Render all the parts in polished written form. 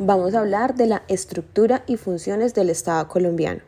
Vamos a hablar de la estructura y funciones del Estado colombiano.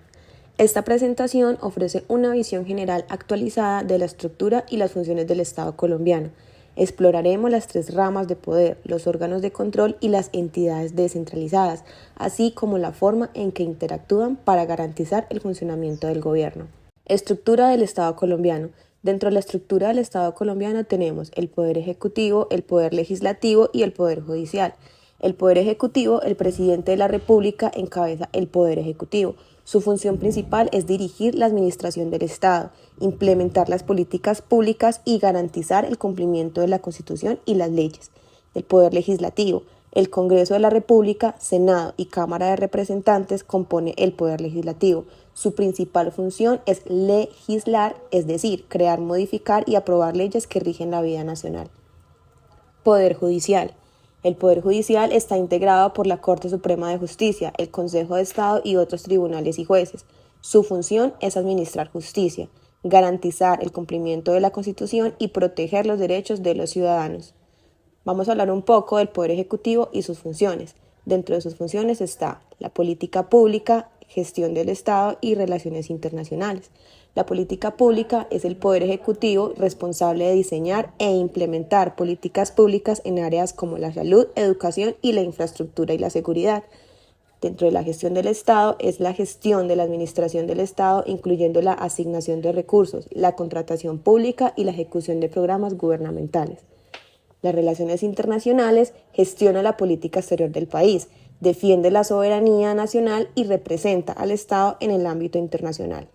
Esta presentación ofrece una visión general actualizada de la estructura y las funciones del Estado colombiano. Exploraremos las tres ramas de poder, los órganos de control y las entidades descentralizadas, así como la forma en que interactúan para garantizar el funcionamiento del gobierno. Estructura del Estado colombiano. Dentro de la estructura del Estado colombiano tenemos el Poder Ejecutivo, el Poder Legislativo y el Poder Judicial. El Poder Ejecutivo, el presidente de la República, encabeza el Poder Ejecutivo. Su función principal es dirigir la administración del Estado, implementar las políticas públicas y garantizar el cumplimiento de la Constitución y las leyes. El Poder Legislativo, el Congreso de la República, Senado y Cámara de Representantes compone el Poder Legislativo. Su principal función es legislar, es decir, crear, modificar y aprobar leyes que rigen la vida nacional. Poder Judicial. El Poder Judicial está integrado por la Corte Suprema de Justicia, el Consejo de Estado y otros tribunales y jueces. Su función es administrar justicia, garantizar el cumplimiento de la Constitución y proteger los derechos de los ciudadanos. Vamos a hablar un poco del Poder Ejecutivo y sus funciones. Dentro de sus funciones está la política pública, gestión del Estado y relaciones internacionales. La política pública es el Poder Ejecutivo responsable de diseñar e implementar políticas públicas en áreas como la salud, educación y la infraestructura y la seguridad. Dentro de la gestión del Estado es la gestión de la administración del Estado, incluyendo la asignación de recursos, la contratación pública y la ejecución de programas gubernamentales. Las relaciones internacionales gestiona la política exterior del país, defiende la soberanía nacional y representa al Estado en el ámbito internacional.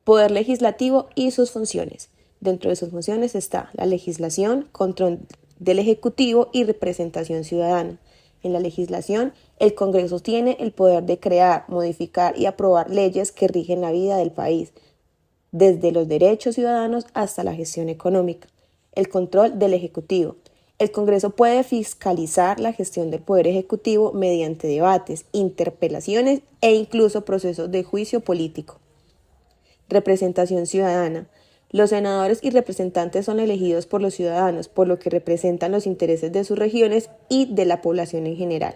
Poder legislativo y sus funciones. Dentro de sus funciones está la legislación, control del Ejecutivo y representación ciudadana. En la legislación, el Congreso tiene el poder de crear, modificar y aprobar leyes que rigen la vida del país, desde los derechos ciudadanos hasta la gestión económica. El control del Ejecutivo. El Congreso puede fiscalizar la gestión del Poder Ejecutivo mediante debates, interpelaciones e incluso procesos de juicio político. Representación ciudadana. Los senadores y representantes son elegidos por los ciudadanos, por lo que representan los intereses de sus regiones y de la población en general.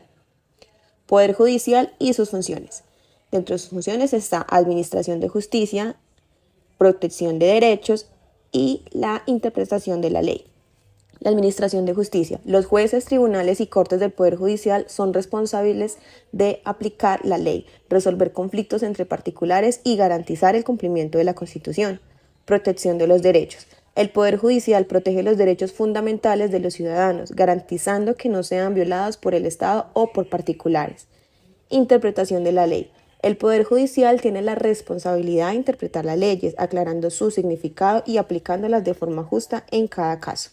Poder Judicial y sus funciones. Dentro de sus funciones está administración de justicia, protección de derechos y la interpretación de la ley. La administración de justicia. Los jueces, tribunales y cortes del Poder Judicial son responsables de aplicar la ley, resolver conflictos entre particulares y garantizar el cumplimiento de la Constitución. Protección de los derechos. El Poder Judicial protege los derechos fundamentales de los ciudadanos, garantizando que no sean violados por el Estado o por particulares. Interpretación de la ley. El Poder Judicial tiene la responsabilidad de interpretar las leyes, aclarando su significado y aplicándolas de forma justa en cada caso.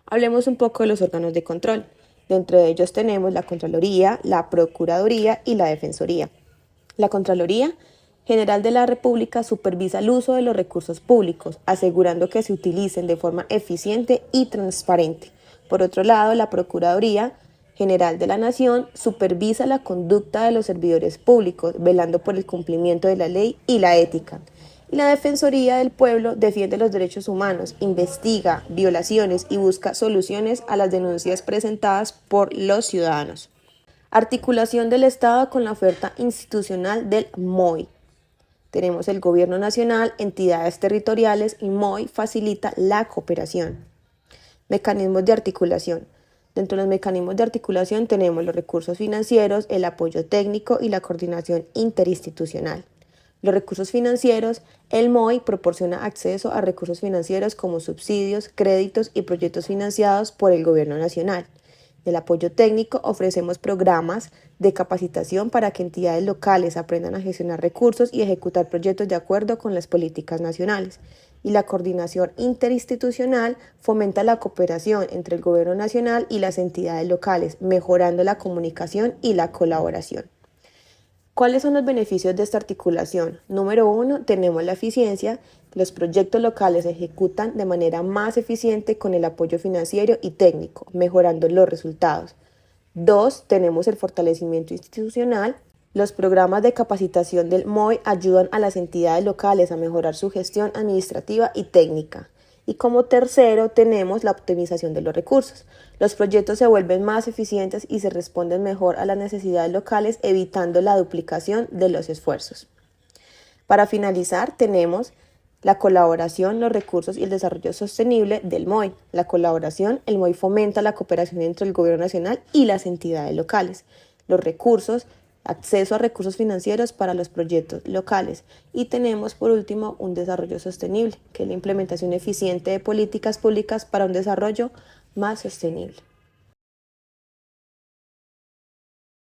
Hablemos un poco de los órganos de control. Dentro de ellos tenemos la Contraloría, la Procuraduría y la Defensoría. La Contraloría General de la República supervisa el uso de los recursos públicos, asegurando que se utilicen de forma eficiente y transparente. Por otro lado, la Procuraduría General de la Nación supervisa la conducta de los servidores públicos, velando por el cumplimiento de la ley y la ética. Y la Defensoría del Pueblo defiende los derechos humanos, investiga violaciones y busca soluciones a las denuncias presentadas por los ciudadanos. Articulación del Estado con la oferta institucional del MOI. Tenemos el Gobierno Nacional, entidades territoriales y MOI facilita la cooperación. Mecanismos de articulación. Dentro de los mecanismos de articulación tenemos los recursos financieros, el apoyo técnico y la coordinación interinstitucional. Los recursos financieros, el MOI proporciona acceso a recursos financieros como subsidios, créditos y proyectos financiados por el Gobierno Nacional. Del apoyo técnico ofrecemos programas de capacitación para que entidades locales aprendan a gestionar recursos y ejecutar proyectos de acuerdo con las políticas nacionales. Y la coordinación interinstitucional fomenta la cooperación entre el Gobierno Nacional y las entidades locales, mejorando la comunicación y la colaboración. ¿Cuáles son los beneficios de esta articulación? Número 1, tenemos la eficiencia. Los proyectos locales se ejecutan de manera más eficiente con el apoyo financiero y técnico, mejorando los resultados. 2, tenemos el fortalecimiento institucional. Los programas de capacitación del MOI ayudan a las entidades locales a mejorar su gestión administrativa y técnica. Y como tercero tenemos la optimización de los recursos. Los proyectos se vuelven más eficientes y se responden mejor a las necesidades locales, evitando la duplicación de los esfuerzos. Para finalizar, tenemos la colaboración, los recursos y el desarrollo sostenible del MOI. La colaboración, el MOI fomenta la cooperación entre el gobierno nacional y las entidades locales. Los recursos, acceso a recursos financieros para los proyectos locales. Y tenemos por último un desarrollo sostenible, que es la implementación eficiente de políticas públicas para un desarrollo más sostenible.